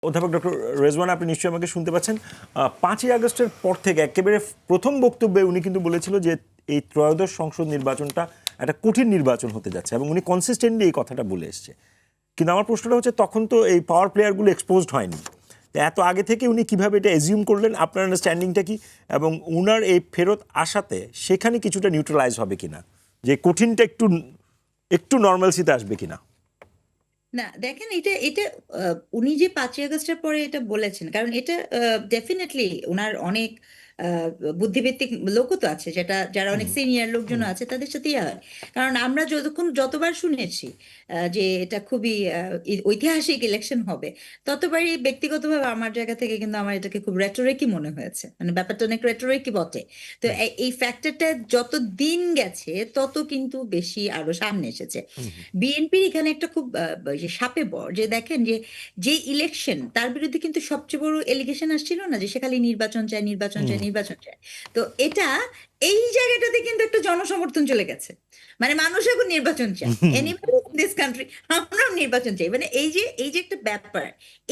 অধ্যাপক ডক্টর রেজওয়ান, আপনি নিশ্চয়ই আমাকে শুনতে পাচ্ছেন। 5ই আগস্টের পর থেকে একেবারে প্রথম বক্তব্যে উনি কিন্তু বলেছিল যে এই ত্রয়োদশ সংসদ নির্বাচনটা একটা কঠিন নির্বাচন হতে যাচ্ছে, এবং উনি কনসিস্টেন্টলি এই কথাটা বলে এসছে। কিন্তু আমার প্রশ্নটা হচ্ছে, তখন তো এই পাওয়ার প্লেয়ারগুলো এক্সপোজড হয়নি, এত আগে থেকে উনি কিভাবে এটা এজিউম করলেন? আপনার আন্ডারস্ট্যান্ডিংটা কি? এবং উনার এই ফেরত আসাতে সেখানে কিছুটা নিউট্রালাইজ হবে কিনা, যে কঠিনটা একটু একটু নর্মালসিতে আসবে কিনা? না দেখেন, এটা এটা উনি যে 5ই আগস্টের পরে এটা বলেছেন, কারণ এটা ডেফিনেটলি ওনার অনেক বুদ্ধিভিত্তিক লোকও তো আছে, যারা অনেক সিনিয়র লোকজন আছে তাদের সাথেই হয়। কারণ আমরা যতবার শুনেছি যে এটা খুবই ঐতিহাসিক ইলেকশন হবে, ততবারই ব্যক্তিগতভাবে আমার জায়গা থেকে কিন্তু আমার এটাকে খুব রেটরিকই মনে হয়েছে, মানে ব্যাপারটা অনেক রেটরিকই বটে। তো এই ফ্যাক্টরটা যত দিন গেছে তত কিন্তু বেশি আরো সামনে এসেছে। বিএনপির এখানে একটা খুব যে সাপে বর, যে দেখেন যে ইলেকশন তার বিরুদ্ধে কিন্তু সবচেয়ে বড় এলিগেশন আসছিল না, যে সে খালি নির্বাচন চায় নির্বাচন চায় নির্বাচন চায়। তো এটা এই জায়গাটাতে কিন্তু একটা জনসমর্থন চলে গেছে, মানে মানুষ এখন নির্বাচন চায়, এনিবডি ইন দিস কান্ট্রি আমরাও নির্বাচন চাই, মানে এই যে একটা ব্যাপার,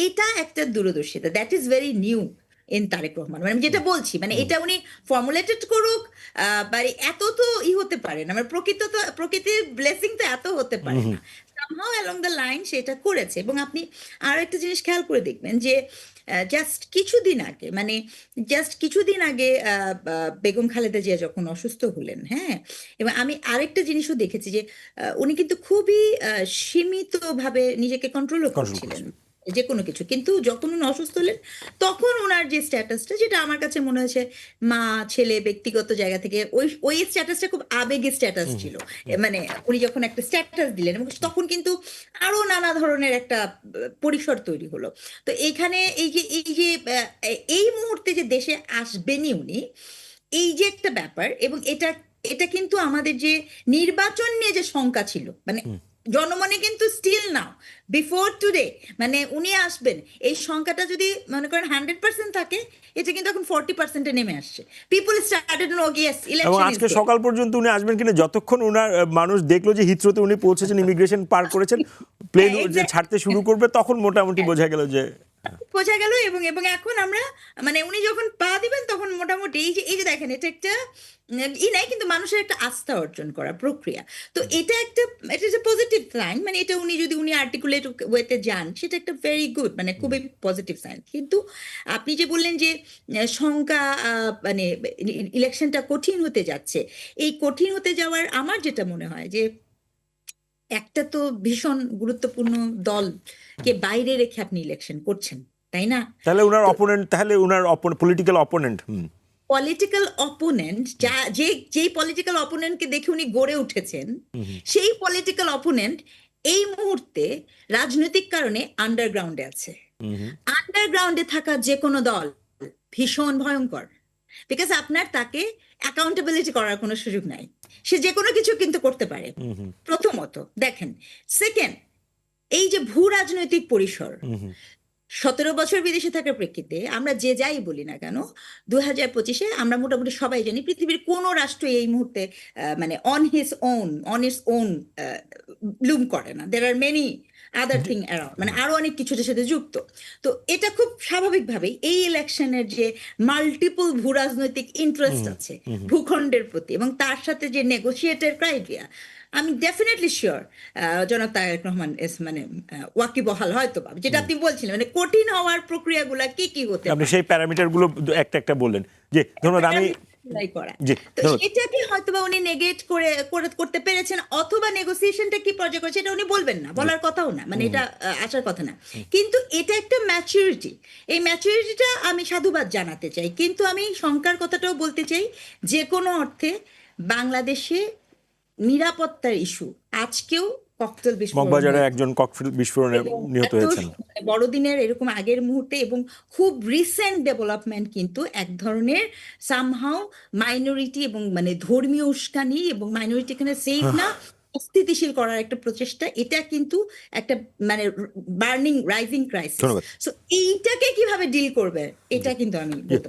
এটা একটা দূরদর্শিতা, that is very new in Tarique Rahman. মানে আমি যেটা বলছি, মানে এটা উনি ফর্মুলেটেড করুক, মানে এত তো হতে পারে না, মানে প্রকৃতির ব্লেসিং তো এত হতে পারে না। সামহাও অ্যালং দ্য লাইন সেটা করেছে। এবং আপনি আর একটা জিনিস খেয়াল করে দেখবেন যে জাস্ট কিছুদিন আগে বেগম খালেদা জিয়া যখন অসুস্থ হলেন, হ্যাঁ, এবং আমি আরেকটা জিনিসও দেখেছি যে উনি কিন্তু খুবই সীমিতভাবে নিজেকে কন্ট্রোলও কন্ট্রোল করছিলেন করছে। যে কোনো কিছু। কিন্তু যখন উনি অসুস্থ হলেন, তখন ওনার যে স্ট্যাটাসটা, যেটা আমার কাছে মনে হয়েছে মা ছেলে ব্যক্তিগত জায়গা থেকে ওই ওই স্ট্যাটাসটা খুব আবেগী স্ট্যাটাস ছিল। মানে উনি যখন একটা স্ট্যাটাস দিলেন, এবং তখন কিন্তু আরো নানা ধরনের একটা পরিসর তৈরি হলো। তো এখানে এই যে এই মুহূর্তে যে দেশে আসবেনই উনি, এই যে একটা ব্যাপার, এবং এটা এটা কিন্তু আমাদের যে নির্বাচন নিয়ে যে শঙ্কা ছিল, মানে জনমনে কিন্তু স্টিল নাও, বিফোর টুডে, মানে উনি আসবেন এই সংখ্যাটা যদি মনে করেন 100% থাকে, এটা কিন্তু এখন 40%-এ নেমে আসছে। পিপল স্টার্টেড নো, ইয়েস, এবং ইলেকশন ইজ আজকে দেয়ার। সকাল পর্যন্ত উনি আসবেন কিনা, যতক্ষণ উনার মানুষ দেখলো যে হিথ্রোতে উনি পৌঁছেছেন, ইমিগ্রেশন পার করেছেন, প্লেন হ্যাঁ, যে এক্স্যাক্টলি। ছাড়তে শুরু করবে, তখন মোটামুটি বোঝা গেল যে বোঝা গেল। এবং এখন আমরা, মানে উনি যখন পা দিবেন তখন মোটামুটি এই যে দেখেন, এটা একটা নাই, কিন্তু মানুষের একটা আস্থা অর্জন করা প্রক্রিয়া। তো এটা একটা পজিটিভ সাইন, মানে এটা উনি আর্টিকুলেট ওয়েতে যান, সেটা একটা ভেরি গুড, মানে খুবই পজিটিভ সাইন। কিন্তু আপনি যে বললেন যে শঙ্কা, মানে ইলেকশনটা কঠিন হতে যাচ্ছে, এই কঠিন হতে যাওয়ার আমার যেটা মনে হয় যে একটা তো ভীষণ গুরুত্বপূর্ণ দলকে বাইরে রেখে আপনি ইলেকশন করছেন, তাই না? তাহলে উনার তো অপোনেন্ট, তাহলে উনার পলিটিক্যাল অপোনেন্ট। পলিটিক্যাল অপোনেন্ট, যেই পলিটিক্যাল অপোনেন্টকে দেখে উনি গড়ে উঠেছেন, সেই পলিটিক্যাল অপোনেন্ট এই মুহূর্তে রাজনৈতিক কারণে আন্ডারগ্রাউন্ডে আছে। আন্ডারগ্রাউন্ডে থাকা যে কোনো দল ভীষণ ভয়ঙ্কর, বিকজ আপনার তাকে অ্যাকাউন্টেবিলিটি করার কোনো সুযোগ নাই। সে যে কোনো কিছু কিন্তু করতে পারে, প্রথমত দেখেন। সেকেন্ড, এই যে ভূ রাজনৈতিক পরিসর, 17 বছর বিদেশে থাকার প্রেক্ষিতে আমরা যে যাই বলি না কেন, 2025-এ আমরা মোটামুটি সবাই জানি পৃথিবীর কোনো রাষ্ট্র এই মুহূর্তে মানে অন ইটস ওন ব্লুম করে না। There are many other thing around, মানে আরো অনেক কিছুর সাথে যুক্ত। তো এটা খুব স্বাভাবিকভাবেই এই ইলেকশনের যে মাল্টিপল ভূ রাজনৈতিক ইন্টারেস্ট আছে ভূখণ্ডের প্রতি, এবং তার সাথে যে নেগোসিয়েটের ক্রাইটেরিয়া, আমি ডেফিনেটলি শিওর জনাব তারেক রহমান মানে ওয়াকিবহাল হয়তো বা, যেটা আপনি বলছিলেন, মানে কঠিন হওয়ার প্রক্রিয়াগুলো কি কি হতে আপনি পারে, সেই প্যারামিটারগুলো একটা একটা বললেন। যে ধন্যবাদ। আমি সেলাই করা। জি, তো ধন্যবাদ। সেটাকে হয়তোবা উনি নেগেট করতে পেরেছেন, অথবা নেগোসিয়েশনটা কি পর্যায়ে করেছে এটা উনি বলবেন না, জি। বলার কথাও না, মানে এটা আসার কথা না। কিন্তু এটা একটা ম্যাচুরিটি, এই ম্যাচুরিটিটা আমি সাধুবাদ জানাতে চাই। কিন্তু আমি শঙ্কার কথাটাও বলতে চাই, যে কোনো অর্থে বাংলাদেশে নিরাপত্তার ইস্যু আজকেও ককটেল বিস্ফোরণ মগবাজারে হয়েছে, একজন ককটেল বিস্ফোরণে এবং নিহত এত হয়েছেন। বড়দিনের এরকম আগের মুহূর্তে, এবং খুব রিসেন্ট ডেভেলপমেন্ট কিন্তু এক ধরনের সামহাও মাইনরিটি এবং মানে ধর্মীয় উস্কানি, এবং মাইনরিটি এখানে সেফ না, অস্থিতিশীল করার একটা প্রচেষ্টা, এটা কিন্তু একটা মানে রাইজিং ক্রাইসিস। ধন্যবাদ। সো এইটাকে কিভাবে ডিল করবে, এটা কিন্তু আমি জি। বলতে